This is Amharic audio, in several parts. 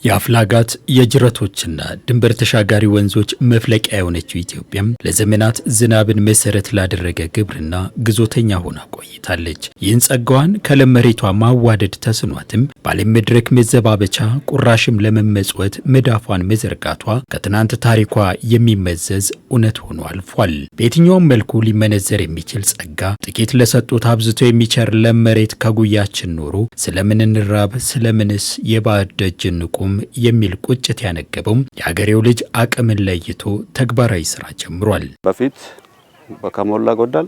የአፍላጋት የጅረቶችና ድንበር ተሻጋሪ ወንዞች መፍለቂያ የሆነችው ኢትዮጵያም ለዘመናት ዝናብን መሰረት ላደረገ ግብርና ግዞተኛ ሆና ቆይታለች። ይህን ጸጋዋን ከለም መሬቷ ማዋደድ ተስኗትም በዓለም መድረክ መዘባበቻ ቁራሽም ለመመጽወት መዳፏን መዘርጋቷ ከትናንት ታሪኳ የሚመዘዝ እውነት ሆኖ አልፏል። በየትኛውም መልኩ ሊመነዘር የሚችል ጸጋ ጥቂት ለሰጡት አብዝቶ የሚቸር ለም መሬት ከጉያችን ኖሮ ስለምን እንራብ ስለምንስ የባዕድ ደጅ እንቁም የሚል ቁጭት ያነገበው የሀገሬው ልጅ አቅምን ለይቶ ተግባራዊ ስራ ጀምሯል። በፊት በከሞላ ጎደል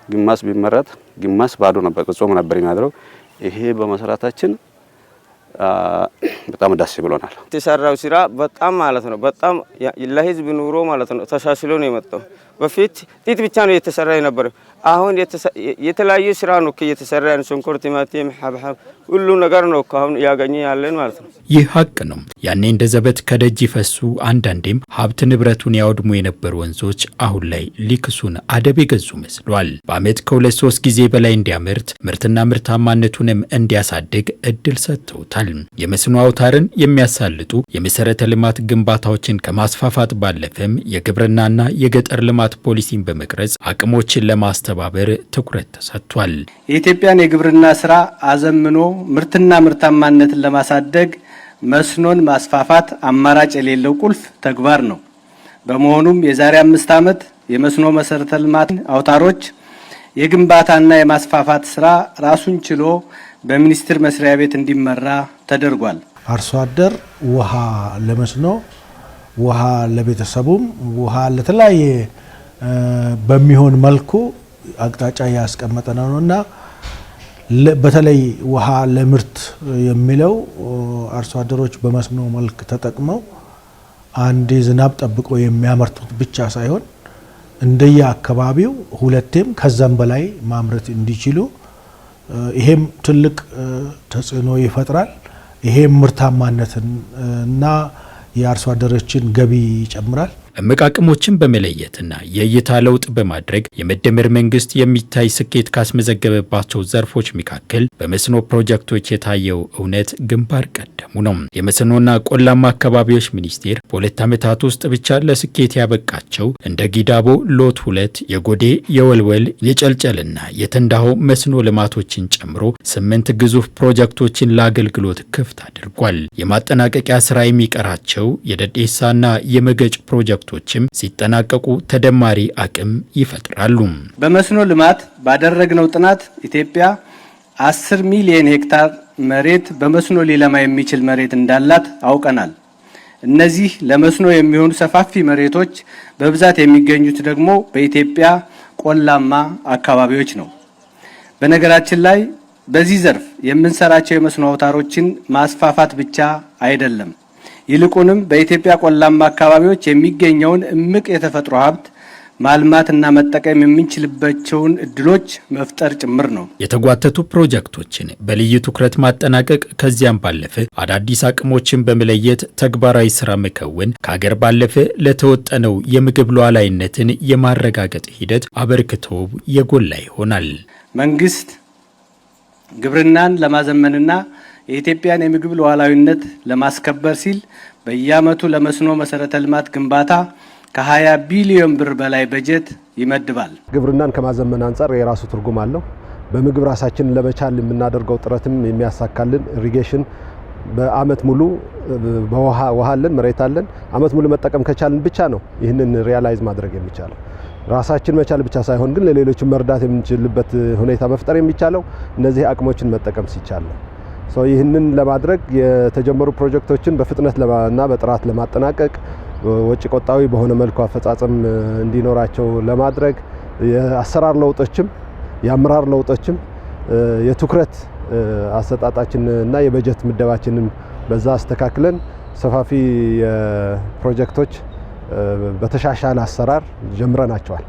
ግማስ ቢመረት ግማስ ባዶ ነበር፣ ጾም ነበር የሚያድረው። ይሄ በመሰራታችን በጣም ደስ ብሎናል። የተሰራው ስራ በጣም ማለት ነው በጣም ለህዝብ ኑሮ ማለት ነው ተሻሽሎ ነው የመጣው። በፊት ጥጥ ብቻ ነው የተሰራ የነበረው። አሁን የተለያዩ ስራ ነው እየተሰራ ነው። ሽንኩርት፣ ቲማቲም፣ ሐብሐብ ሁሉ ነገር ነው አሁን ያገኘ ያለን ማለት ነው። ይህ ሀቅ ነው። ያኔ እንደ ዘበት ከደጅ ይፈሱ አንዳንዴም ሀብት ንብረቱን ያወድሙ የነበሩ ወንዞች አሁን ላይ ሊክሱን አደብ የገዙ መስሏል። በዓመት ከ2-3 ጊዜ በላይ እንዲያመርት ምርትና ምርታማነቱንም እንዲያሳድግ እድል ሰጥተውታል። የመስኖ አውታርን የሚያሳልጡ የመሰረተ ልማት ግንባታዎችን ከማስፋፋት ባለፈም የግብርናና የገጠር ልማት ፖሊሲን በመቅረጽ አቅሞችን ለማስተባበር ትኩረት ተሰጥቷል። የኢትዮጵያን የግብርና ስራ አዘምኖ ምርትና ምርታማነትን ለማሳደግ መስኖን ማስፋፋት አማራጭ የሌለው ቁልፍ ተግባር ነው። በመሆኑም የዛሬ 5 ዓመት የመስኖ መሰረተ ልማት አውታሮች የግንባታና የማስፋፋት ስራ ራሱን ችሎ በሚኒስቴር መስሪያ ቤት እንዲመራ ተደርጓል። አርሶ አደር ውሃ ለመስኖ፣ ውሃ ለቤተሰቡም፣ ውሃ ለተለያየ በሚሆን መልኩ አቅጣጫ ያስቀመጠ ነውና በተለይ ውሃ ለምርት የሚለው አርሶ አደሮች በመስኖ መልክ ተጠቅመው አንዴ ዝናብ ጠብቆ የሚያመርቱት ብቻ ሳይሆን እንደየ አካባቢው ሁለቴም ከዛም በላይ ማምረት እንዲችሉ ይሄም ትልቅ ተጽዕኖ ይፈጥራል። ይሄም ምርታማነትን እና የአርሶ አደሮችን ገቢ ይጨምራል። እምቅ አቅሞችን በመለየትና የእይታ ለውጥ በማድረግ የመደመር መንግስት የሚታይ ስኬት ካስመዘገበባቸው ዘርፎች መካከል በመስኖ ፕሮጀክቶች የታየው እውነት ግንባር ቀደሙ ነው። የመስኖና ቆላማ አካባቢዎች ሚኒስቴር በ2 ዓመታት ውስጥ ብቻ ለስኬት ያበቃቸው እንደ ጊዳቦ ሎት 2 የጎዴ የወልወል የጨልጨልና የተንዳሆ መስኖ ልማቶችን ጨምሮ 8 ግዙፍ ፕሮጀክቶችን ለአገልግሎት ክፍት አድርጓል። የማጠናቀቂያ ስራ የሚቀራቸው የደዴሳና የመገጭ ፕሮጀክቶችም ሲጠናቀቁ ተደማሪ አቅም ይፈጥራሉ። በመስኖ ልማት ባደረግነው ጥናት ኢትዮጵያ 10 ሚሊዮን ሄክታር መሬት በመስኖ ሊለማ የሚችል መሬት እንዳላት አውቀናል። እነዚህ ለመስኖ የሚሆኑ ሰፋፊ መሬቶች በብዛት የሚገኙት ደግሞ በኢትዮጵያ ቆላማ አካባቢዎች ነው። በነገራችን ላይ በዚህ ዘርፍ የምንሰራቸው የመስኖ አውታሮችን ማስፋፋት ብቻ አይደለም፣ ይልቁንም በኢትዮጵያ ቆላማ አካባቢዎች የሚገኘውን እምቅ የተፈጥሮ ሀብት ማልማትና መጠቀም የምንችልባቸውን እድሎች መፍጠር ጭምር ነው። የተጓተቱ ፕሮጀክቶችን በልዩ ትኩረት ማጠናቀቅ ከዚያም ባለፈ አዳዲስ አቅሞችን በመለየት ተግባራዊ ስራ መከወን ከሀገር ባለፈ ለተወጠነው የምግብ ሉዓላዊነትን የማረጋገጥ ሂደት አበርክቶው የጎላ ይሆናል። መንግስት ግብርናን ለማዘመንና የኢትዮጵያን የምግብ ሉዓላዊነት ለማስከበር ሲል በየዓመቱ ለመስኖ መሰረተ ልማት ግንባታ ከ20 ቢሊዮን ብር በላይ በጀት ይመድባል። ግብርናን ከማዘመን አንጻር የራሱ ትርጉም አለው። በምግብ ራሳችንን ለመቻል የምናደርገው ጥረትም የሚያሳካልን ኢሪጌሽን በአመት ሙሉ ውሃ አለን፣ መሬት አለን። አመት ሙሉ መጠቀም ከቻልን ብቻ ነው ይህንን ሪያላይዝ ማድረግ የሚቻለው። ራሳችን መቻል ብቻ ሳይሆን ግን ለሌሎችም መርዳት የምንችልበት ሁኔታ መፍጠር የሚቻለው እነዚህ አቅሞችን መጠቀም ሲቻል ነው። ይህንን ለማድረግ የተጀመሩ ፕሮጀክቶችን በፍጥነት እና በጥራት ለማጠናቀቅ ወጪ ቆጣቢ በሆነ መልኩ አፈጻጸም እንዲኖራቸው ለማድረግ የአሰራር ለውጦችም የአመራር ለውጦችም የትኩረት አሰጣጣችን እና የበጀት ምደባችንን በዛ አስተካክለን ሰፋፊ ፕሮጀክቶች በተሻሻለ አሰራር ጀምረናቸዋል።